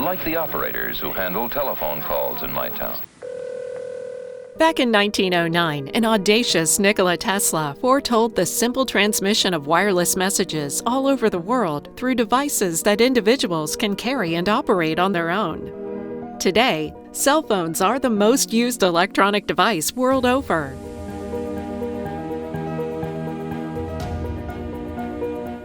like the operators who handle telephone calls in my town. Back in 1909, an audacious Nikola Tesla foretold the simple transmission of wireless messages all over the world through devices that individuals can carry and operate on their own. Today, cell phones are the most used electronic device world over.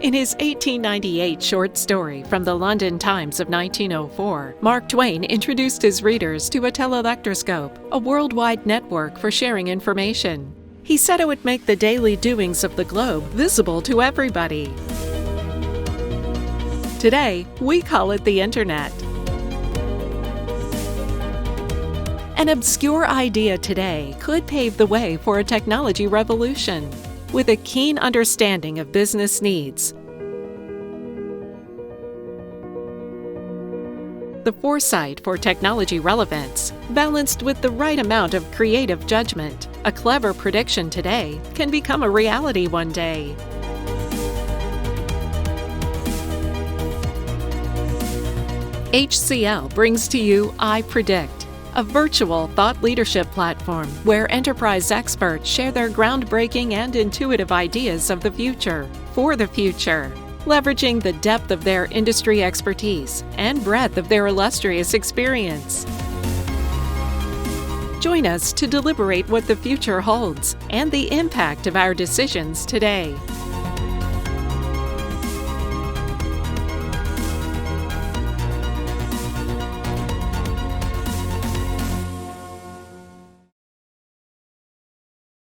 In his 1898 short story from the London Times of 1904, Mark Twain introduced his readers to a telectroscope, a worldwide network for sharing information. He said it would make the daily doings of the globe visible to everybody. Today, we call it the Internet. An obscure idea today could pave the way for a technology revolution. With a keen understanding of business needs, the foresight for technology relevance, balanced with the right amount of creative judgment, a clever prediction today can become a reality one day. HCL brings to you iPredict, a virtual thought leadership platform where enterprise experts share their groundbreaking and intuitive ideas of the future, for the future, leveraging the depth of their industry expertise and breadth of their illustrious experience. Join us to deliberate what the future holds and the impact of our decisions today.